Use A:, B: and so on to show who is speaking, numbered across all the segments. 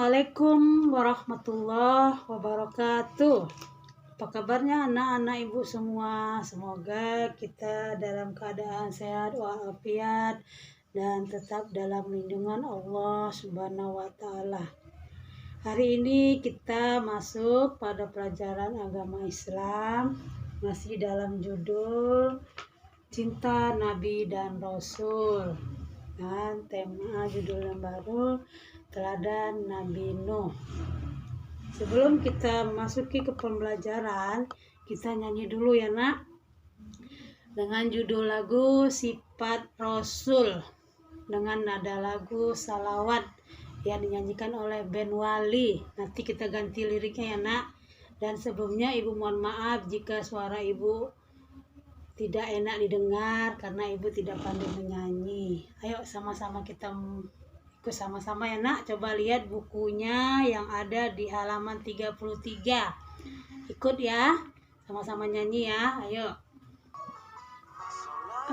A: Assalamualaikum warahmatullahi wabarakatuh. Apa kabarnya anak-anak ibu semua? Semoga kita dalam keadaan sehat walafiat dan tetap dalam lindungan Allah Subhanahu wa Ta'ala. Hari ini kita masuk pada pelajaran agama Islam, masih dalam judul Cinta Nabi dan Rasul, dan tema judul yang baru Teladan Nabi Nuh. Sebelum kita masuki ke pembelajaran, kita nyanyi dulu ya nak, dengan judul lagu Sifat Rasul dengan nada lagu salawat yang dinyanyikan oleh band Wali. Nanti kita ganti liriknya ya nak. Dan sebelumnya ibu mohon maaf jika suara ibu tidak enak didengar karena ibu tidak pandai menyanyi. Ayo sama-sama kita ikut sama-sama ya nak. Coba lihat bukunya yang ada di halaman 33. Ikut ya, sama-sama nyanyi ya.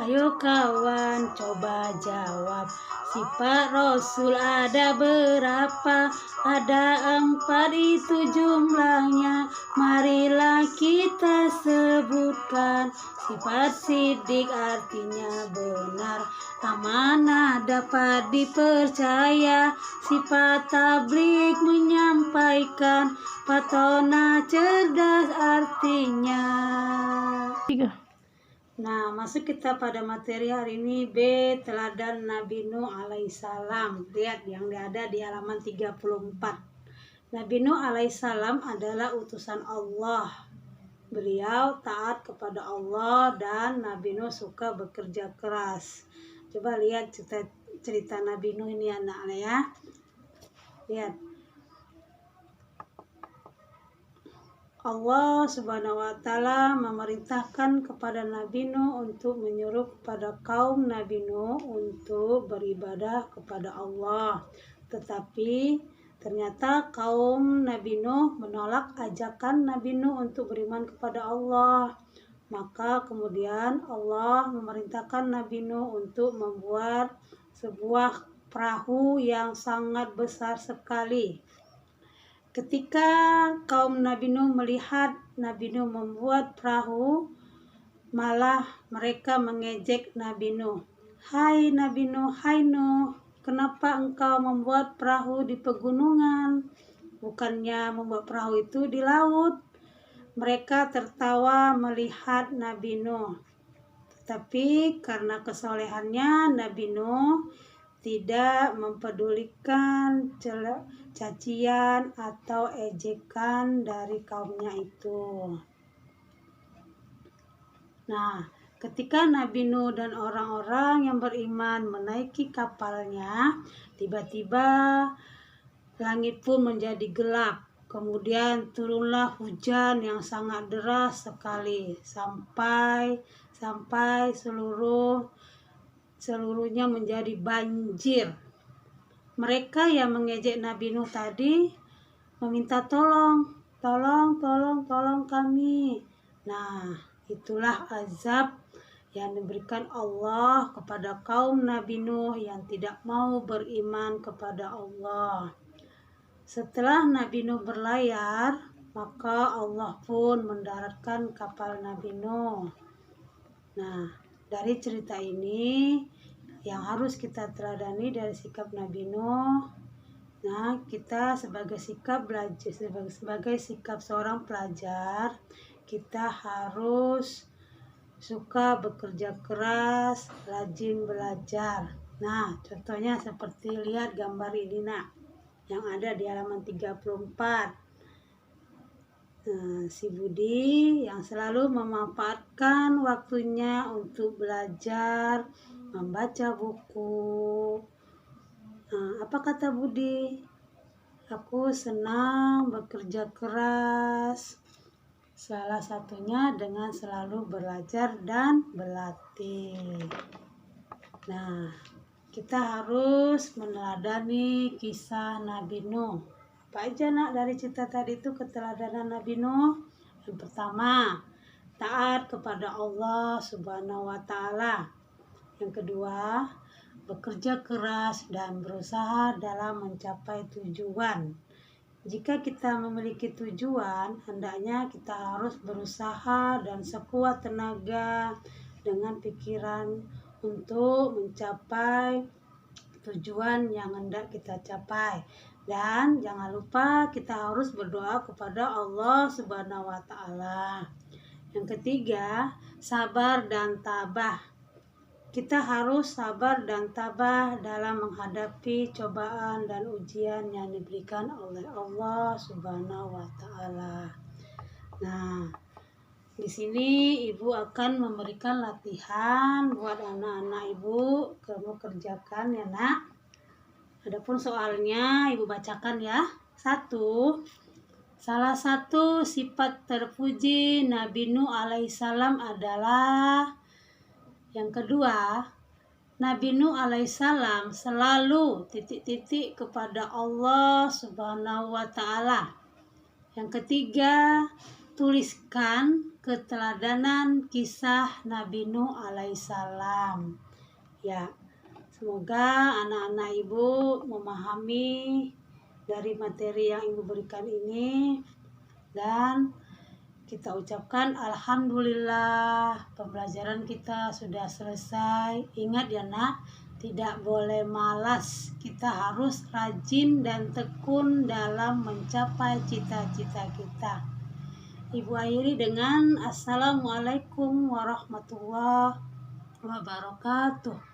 A: Ayo kawan, coba jawab. Sifat Rasul ada berapa? Ada 4 itu jumlahnya. Marilah kita sebutkan. Sifat Siddiq artinya benar, amanah dapat dipercaya. Sifat Tabligh menyampaikan, Fatona cerdas artinya. Nah, masuk kita pada materi hari ini, B. Teladan Nabi Nuh alaihissalam. Lihat yang ada di halaman 34. Nabi Nuh alaihissalam adalah utusan Allah. Beliau taat kepada Allah dan Nabi Nuh suka bekerja keras. Coba lihat cerita Nabi Nuh ini anak-anak ya. Lihat. Allah Subhanahu wa Ta'ala memerintahkan kepada Nabi Nuh untuk menyuruh kepada kaum Nabi Nuh untuk beribadah kepada Allah. Tetapi ternyata kaum Nabi Nuh menolak ajakan Nabi Nuh untuk beriman kepada Allah. Maka kemudian Allah memerintahkan Nabi Nuh untuk membuat sebuah perahu yang sangat besar sekali. Ketika kaum Nabi Nuh melihat Nabi Nuh membuat perahu, malah mereka mengejek Nabi Nuh. Hai Nabi Nuh, hai Nuh, kenapa engkau membuat perahu di pegunungan? Bukannya membuat perahu itu di laut. Mereka tertawa melihat Nabi Nuh. Tetapi karena kesolehannya, Nabi Nuh tidak mempedulikan cacian atau ejekan dari kaumnya itu. Nah, ketika Nabi Nuh dan orang-orang yang beriman menaiki kapalnya, tiba-tiba langit pun menjadi gelap. Kemudian turunlah hujan yang sangat deras sekali sampai seluruhnya menjadi banjir. Mereka yang mengejek Nabi Nuh tadi meminta tolong kami. Nah, itulah azab yang diberikan Allah kepada kaum Nabi Nuh yang tidak mau beriman kepada Allah. Setelah Nabi Nuh berlayar, maka Allah pun mendaratkan kapal Nabi Nuh. Nah, dari cerita ini yang harus kita teladani dari sikap Nabi Nuh. Nah, kita sebagai sikap seorang pelajar, kita harus suka bekerja keras, rajin belajar. Nah, contohnya seperti lihat gambar ini nak, yang ada di halaman 34. Si Budi yang selalu memanfaatkan waktunya untuk belajar, membaca buku. Apa kata Budi? Aku senang bekerja keras. Salah satunya dengan selalu belajar dan berlatih. Nah, kita harus meneladani kisah Nabi Nuh. Apa aja nak dari cerita tadi itu keteladanan Nabi Nuh? Yang pertama, taat kepada Allah Subhanahu wa Ta'ala. Yang kedua, bekerja keras, dan berusaha dalam mencapai tujuan. Jika kita memiliki tujuan, hendaknya kita harus berusaha dan sekuat tenaga dengan pikiran untuk mencapai tujuan yang hendak kita capai. Dan jangan lupa kita harus berdoa kepada Allah Subhanahu wa Ta'ala. Yang ketiga, sabar dan tabah. Kita harus sabar dan tabah dalam menghadapi cobaan dan ujian yang diberikan oleh Allah Subhanahu wa Ta'ala. Nah, di sini Ibu akan memberikan latihan buat anak-anak Ibu. Kamu kerjakan ya, Nak. Adapun soalnya Ibu bacakan ya. 1. Salah satu sifat terpuji Nabi Nuh alaihissalam adalah. Yang kedua, Nabi Nuh alaihissalam selalu kepada Allah Subhanahu wa Ta'ala. Yang ketiga, tuliskan keteladanan kisah Nabi Nuh alaihissalam. Ya, semoga anak-anak Ibu memahami dari materi yang Ibu berikan ini, dan kita ucapkan alhamdulillah, pembelajaran kita sudah selesai. Ingat ya, Nak, tidak boleh malas. Kita harus rajin dan tekun dalam mencapai cita-cita kita. Ibu akhiri dengan assalamualaikum warahmatullahi wabarakatuh.